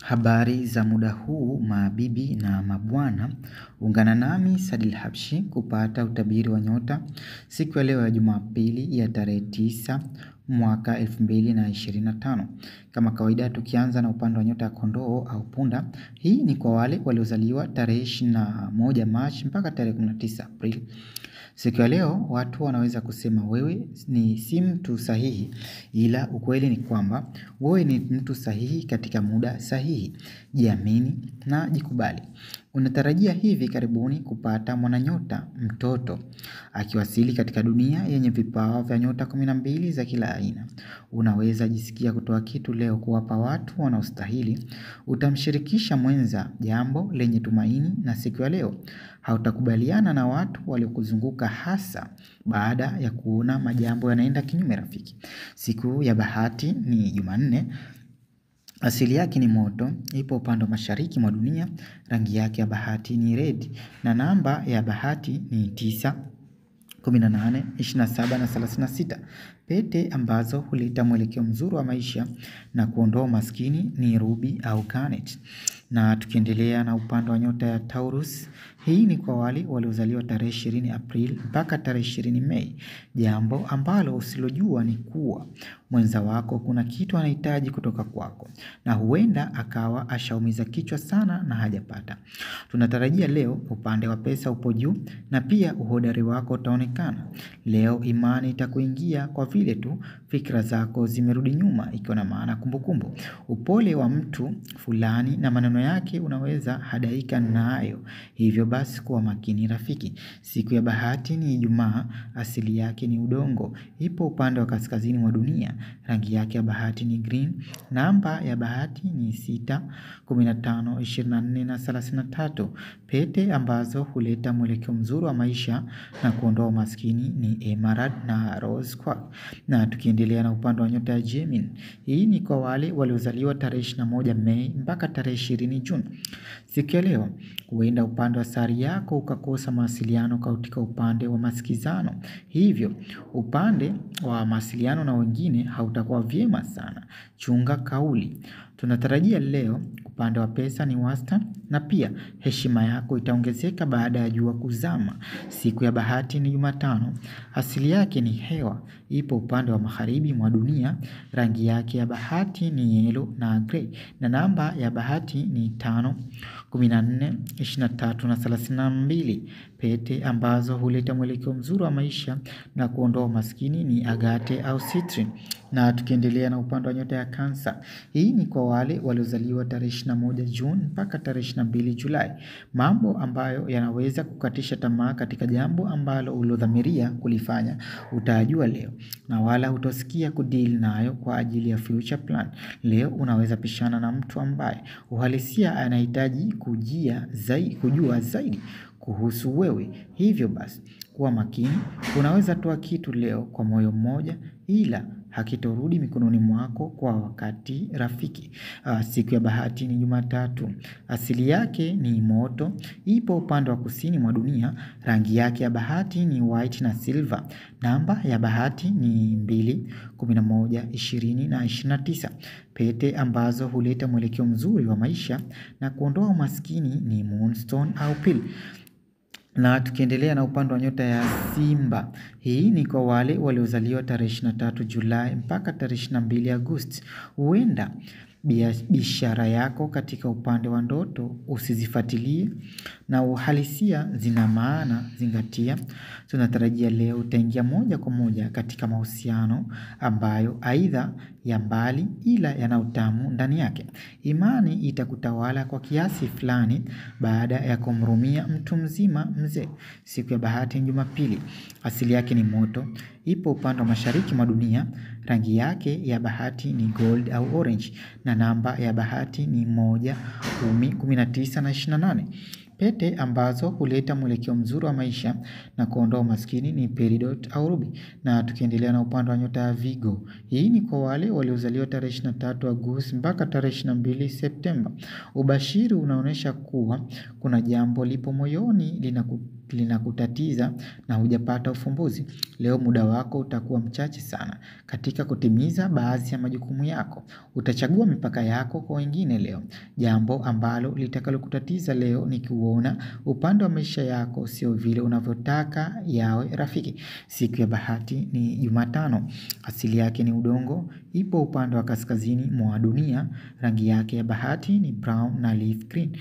Habari za muda huu mabibi na mabwana, ungana nami Sadil Habshi kupata utabiri wa nyota siku ya leo ya Jumapili ya tarehe 9 mwaka 2025. Kama kawaida tukianza na upande wa nyota ya Kondoo au Punda, hii ni kwa wale waliozaliwa tarehe 21 Machi mpaka tarehe 19 Aprili. Siku ya leo watu wanaweza kusema wewe si mtu sahihi, ila ukweli ni kwamba wewe ni mtu sahihi katika muda sahihi. Jiamini na jikubali. Unatarajia hivi karibuni kupata mwananyota mtoto akiwasili katika dunia yenye vipawa vya nyota 12 za kila aina. Unaweza jisikia kutoa kitu leo kuwapa watu wanaostahili. Utamshirikisha mwenza jambo lenye tumaini, na siku ya leo hautakubaliana na watu waliokuzunguka, hasa baada ya kuona majambo yanaenda kinyume rafiki. Siku ya bahati ni Jumanne. Asili yake ni moto, ipo upande wa mashariki mwa dunia. Rangi yake ya bahati ni red na namba ya bahati ni 9, 18, 27 na 36. Pete ambazo huleta mwelekeo mzuri wa maisha na kuondoa maskini ni ruby au garnet. Na tukiendelea na upande wa nyota ya Taurus, hii ni kwa wale waliozaliwa tarehe 20 April mpaka tarehe 20 Mei. Jambo ambalo usilojua ni kuwa mwenza wako kuna kitu anahitaji kutoka kwako, na huenda akawa ashaumiza kichwa sana na hajapata. Tunatarajia leo upande wa pesa upo juu, na pia uhodari wako utaonekana. Leo imani itakuingia kwa vile tu fikra zako zimerudi nyuma, ikiwa na maana kumbukumbu. Upole wa mtu fulani na maneno yake unaweza hadaika nayo. Hivyo basi kuwa makini rafiki. Siku ya bahati ni Ijumaa. Asili yake ni udongo. Ipo upande wa kaskazini mwa dunia. Rangi yake ya bahati ni green. Namba ya bahati ni 6, 15, 24 na 33. Pete ambazo huleta mwelekeo mzuri wa maisha na kuondoa maskini ni emerald na rose quartz. Na tukiendelea na upande wa nyota ya Gemini, hii ni kwa wale waliozaliwa tarehe 21 Mei mpaka tarehe 20 Juni. Siku ya leo huenda upande wa sari yako ukakosa mawasiliano katika upande wa masikizano. Hivyo upande wa mawasiliano na wengine hautakuwa vyema sana. Chunga kauli. Tunatarajia leo upande wa pesa ni wastani, na pia heshima yako itaongezeka baada ya jua kuzama. Siku ya bahati ni Jumatano. Asili yake ni hewa. Ipo upande wa magharibi mwa dunia. Rangi yake ya bahati ni yellow na grey, na namba ya bahati ni 5, 14, 23 na 32. Pete ambazo huleta mwelekeo mzuri wa maisha na kuondoa maskini ni agate au citrine. Na tukiendelea na upande wa nyota ya Cancer, hii ni kwa wale waliozaliwa tarehe 21 Juni mpaka tarehe 22 Julai. Mambo ambayo yanaweza kukatisha tamaa katika jambo ambalo ulilodhamiria kulifanya utajua leo, na wala utosikia kudeal nayo kwa ajili ya future plan. Leo unaweza pishana na mtu ambaye uhalisia anahitaji kujua zaidi kuhusu wewe. Hivyo basi kuwa makini. Unaweza toa kitu leo kwa moyo mmoja, ila hakitorudi mikononi mwako kwa wakati rafiki. Siku ya bahati ni Jumatatu. Asili yake ni moto. Ipo upande wa kusini mwa dunia. Rangi yake ya bahati ni white na silver. Namba ya bahati ni 2, 11, 20 na 29. Pete ambazo huleta mwelekeo mzuri wa maisha na kuondoa umaskini ni moonstone au pili. Na tukiendelea na upande wa nyota ya Simba, hii ni kwa wale waliozaliwa tarehe 23 Julai mpaka tarehe 22 Agosti. Huenda biashara yako katika upande wa ndoto usizifuatilie, na uhalisia zina maana, zingatia. Tunatarajia leo utaingia moja kwa moja katika mahusiano ambayo aidha ya mbali ila yana utamu ndani yake. Imani itakutawala kwa kiasi fulani baada ya kumrumia mtu mzima mzee. Siku ya bahati ni Jumapili. Asili yake ni moto. Ipo upande wa mashariki mwa dunia. Rangi yake ya bahati ni gold au orange, na namba ya bahati ni 1, 10, 19 na 28. Pete ambazo huleta mwelekeo mzuri wa maisha na kuondoa umaskini ni peridot au ruby. Na tukiendelea na upande wa nyota ya Virgo, hii ni kwa wale waliozaliwa tarehe 23 Agosti mpaka tarehe 22 Septemba. Ubashiri unaonyesha kuwa kuna jambo lipo moyoni linakutatiza na hujapata ufumbuzi, leo muda wako utakuwa mchache sana katika kutimiza baadhi ya majukumu yako. Utachagua mipaka yako kwa wengine leo. Jambo ambalo litakalokutatiza leo ni kuona upande wa maisha yako sio vile unavyotaka yawe rafiki. Siku ya bahati ni Jumatano. Asili yake ni udongo. Ipo upande wa kaskazini mwa dunia. Rangi yake ya bahati ni brown na leaf green.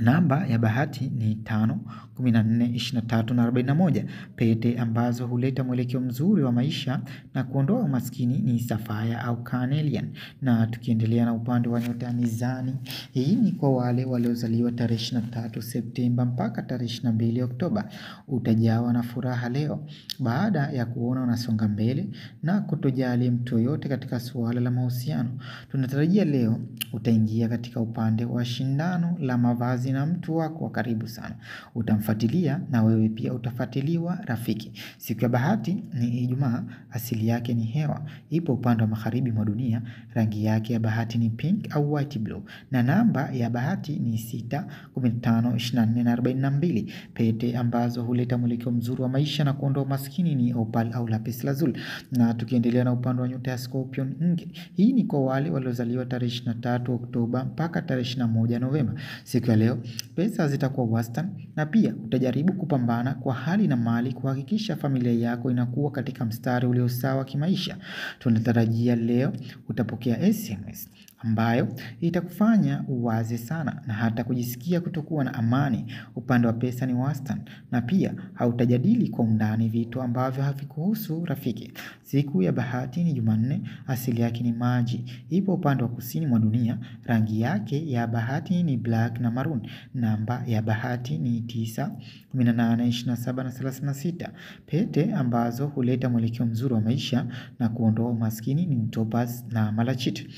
Namba ya bahati ni 5, 14, 23 na 41. Pete ambazo huleta mwelekeo mzuri wa maisha na kuondoa umaskini ni sapphire au carnelian. Na tukiendelea na upande wa nyota ya mizani, hii ni kwa wale waliozaliwa tarehe 23 Septemba mpaka tarehe 22 Oktoba. Utajawa na furaha leo baada ya kuona unasonga mbele na kutojali mtu yote katika suala la mahusiano. Tunatarajia leo utaingia katika upande wa shindano la mavazi na mtu wako wa karibu sana. Utamfuatilia na wewe pia utafuatiliwa rafiki. Siku ya bahati ni Ijumaa. Asili yake ni hewa. Ipo upande wa magharibi mwa dunia. Rangi yake ya bahati ni pink au white blue. Na namba ya bahati ni 6, 15, 24 na 42. Pete ambazo huleta mwelekeo mzuri wa maisha na kuondoa umaskini ni opal au lapis lazuli. Na tukiendelea na upande wa nyota ya Scorpion nge. Hii ni kwa wale waliozaliwa tarehe 23 Oktoba mpaka tarehe 21 Novemba. Siku ya leo pesa zitakuwa wastani na pia utajaribu kupambana kwa hali na mali kuhakikisha familia yako inakuwa katika mstari ulio sawa kimaisha. Tunatarajia leo utapokea SMS ambayo itakufanya uwaze sana na hata kujisikia kutokuwa na amani. Upande wa pesa ni wastani na pia hautajadili kwa undani vitu ambavyo havikuhusu rafiki. Siku ya bahati ni Jumanne. Asili yake ni maji. Ipo upande wa kusini mwa dunia. Rangi yake ya bahati ni black na maroon. Namba ya bahati ni 9, 18, 27 na 36. Pete ambazo huleta mwelekeo mzuri wa maisha na kuondoa umaskini ni topaz na malachit.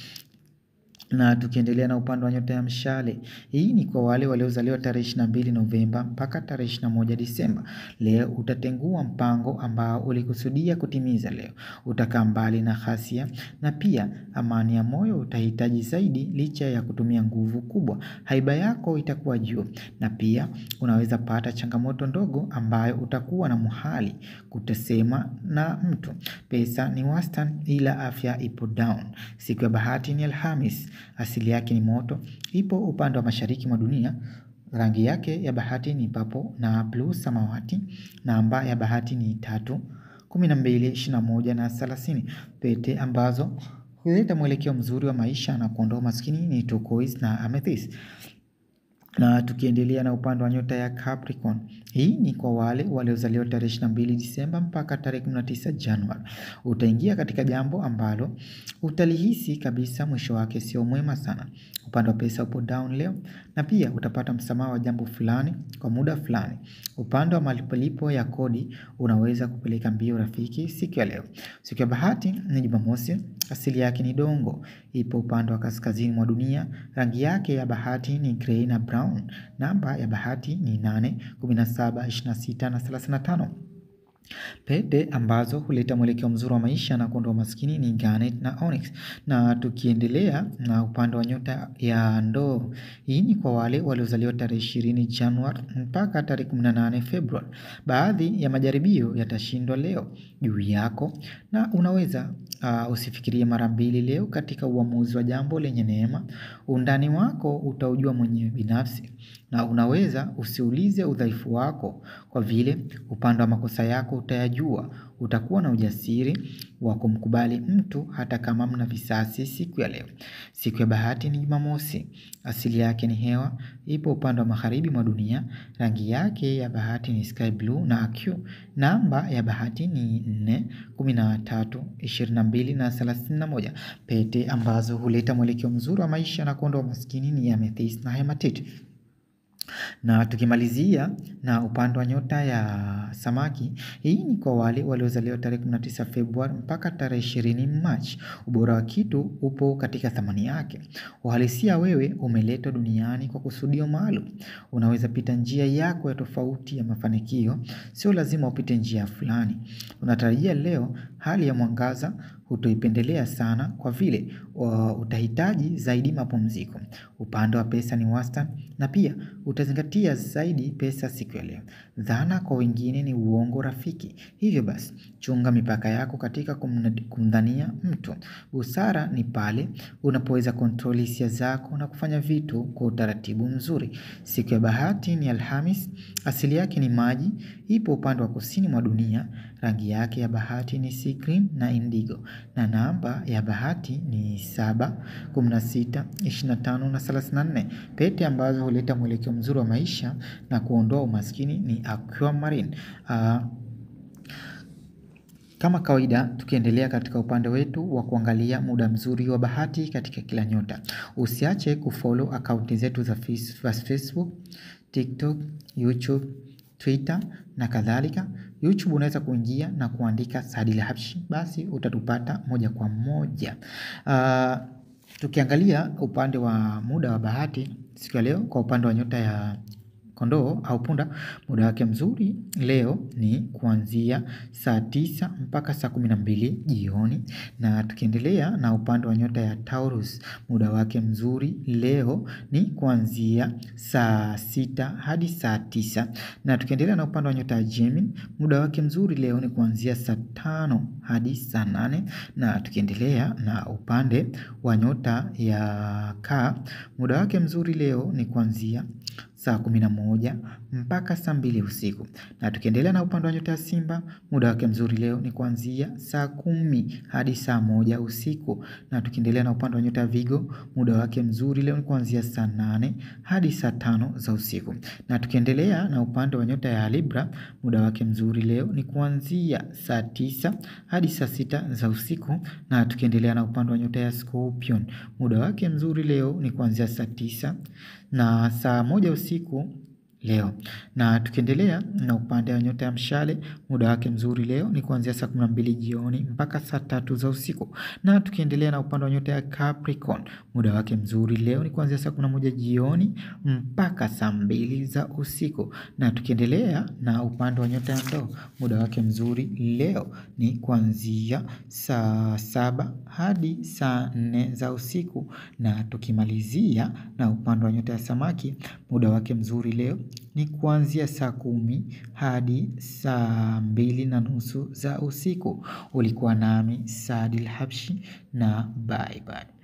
Na tukiendelea na upande wa nyota ya mshale, hii ni kwa wale waliozaliwa tarehe 22 Novemba mpaka tarehe 21 Disemba. Leo utatengua mpango ambao ulikusudia kutimiza leo. Utakaa mbali na ghasia na pia amani ya moyo utahitaji zaidi licha ya kutumia nguvu kubwa. Haiba yako itakuwa juu na pia unaweza pata changamoto ndogo ambayo utakuwa na muhali kutasema na mtu. Pesa ni wastani ila afya ipo down. Siku ya bahati ni Alhamis. Asili yake ni moto. Ipo upande wa mashariki mwa dunia. Rangi yake ya bahati ni purple na blue samawati. Namba ya bahati ni 3, 12, 21 na 30. Pete ambazo huleta mwelekeo mzuri wa maisha na kuondoa maskini ni turquoise na amethyst. Na tukiendelea na upande wa nyota ya Capricorn, hii ni kwa wale waliozaliwa tarehe 22 Disemba mpaka tarehe 19 Januari. Utaingia katika jambo ambalo utalihisi kabisa mwisho wake sio mwema sana. Upande wa pesa upo down leo na pia utapata msamaha wa jambo fulani kwa muda fulani. Upande wa malipo ya kodi unaweza kupeleka mbio rafiki siku ya leo. Siku ya bahati ni Jumamosi. Asili yake ni dongo. Ipo upande wa kaskazini mwa dunia. Rangi yake ya bahati ni grey na brown. Namba ya bahati ni 8, 17, 26 na 35. Pete ambazo huleta mwelekeo mzuri wa maisha na kuondoa maskini ni garnet na onyx. Na tukiendelea na upande wa nyota ya ndoo, hii ni kwa wale waliozaliwa tarehe 20 Januari mpaka tarehe 18 Februari. Baadhi ya majaribio yatashindwa leo juu yako na unaweza usifikirie mara mbili leo katika uamuzi wa jambo lenye neema. Undani wako utaujua mwenyewe binafsi na unaweza usiulize udhaifu wako kwa vile upande wa makosa yako utayajua. Utakuwa na ujasiri wa kumkubali mtu hata kama mna visasi siku ya leo. Siku ya bahati ni Jumamosi. Asili yake ni hewa. Ipo upande wa magharibi mwa dunia. Rangi yake ya bahati ni sky blue na aqu. Namba ya bahati ni 4, 13, 22 na 31. Pete ambazo huleta mwelekeo mzuri wa maisha na kuondoa maskini ni amethyst na hematite. Na tukimalizia na upande wa nyota ya samaki, hii ni kwa wale waliozaliwa tarehe 19 Februari mpaka tarehe 20 Machi. Ubora wa kitu upo katika thamani yake. Uhalisia wewe umeletwa duniani kwa kusudio maalum. Unaweza pita njia yako ya tofauti ya mafanikio, sio lazima upite njia fulani. Unatarajia leo hali ya mwangaza hutoipendelea sana kwa vile utahitaji zaidi mapumziko. Upande wa pesa ni wastani na pia utazingatia zaidi pesa siku ya leo. Dhana kwa wengine ni uongo rafiki. Hivyo basi, chunga mipaka yako katika kumdhania mtu. Busara ni pale unapoweza kontroli hisia zako na kufanya vitu kwa utaratibu mzuri. Siku ya bahati ni Alhamis, asili yake ni maji, ipo upande wa kusini mwa dunia, rangi yake ya bahati ni sea cream na indigo, na namba ya bahati ni 7, 16, 25 na 34. Pete ambazo huleta mwelekeo mzuri wa maisha na kuondoa umaskini ni aquamarine. Kama kawaida, tukiendelea katika upande wetu wa kuangalia muda mzuri wa bahati katika kila nyota. Usiache kufollow akaunti zetu za Facebook, TikTok, YouTube, Twitter na kadhalika. YouTube unaweza kuingia na kuandika Saadil Habshi, basi utatupata moja kwa moja. Tukiangalia upande wa muda wa bahati siku ya leo kwa upande wa nyota ya Kondoo au punda, muda wake mzuri leo ni kuanzia saa 9 mpaka saa 12 jioni. Na tukiendelea na upande wa nyota ya Taurus, muda wake mzuri leo ni kuanzia saa 6 hadi saa 9. Na tukiendelea na upande wa nyota ya Gemini, muda wake mzuri leo ni kuanzia saa 5 hadi saa 8. Na tukiendelea na upande wa nyota ya Kaa, muda wake mzuri leo ni kuanzia saa 11 mpaka saa 2 usiku. Na tukiendelea na upande wa nyota ya Simba, muda wake mzuri leo ni kuanzia saa 10 hadi saa 1 usiku. Na tukiendelea na upande wa nyota ya Vigo, muda wake mzuri leo ni kuanzia saa 8 hadi saa 5 za usiku. Na tukiendelea na upande wa nyota ya Libra, muda wake mzuri leo ni kuanzia saa 9 hadi saa 6 za usiku. Na tukiendelea na upande wa nyota ya Scorpion, muda wake mzuri leo ni kuanzia saa 9 na saa 1 usiku leo. Na tukiendelea na upande wa nyota ya Mshale, muda wake mzuri leo ni kuanzia saa 12 jioni mpaka saa 3 za usiku. Na tukiendelea na upande wa nyota ya Capricorn, muda wake mzuri leo ni kuanzia saa 11 jioni mpaka saa 2 za usiku. Na tukiendelea na upande wa nyota ya Ndoo, muda wake mzuri leo ni kuanzia saa 7 hadi saa 4 za usiku. Na tukimalizia na upande wa nyota ya Samaki, muda wake mzuri leo ni kuanzia saa 10 hadi saa 2:30 za usiku. Ulikuwa nami Saadil Habshi na bye bye.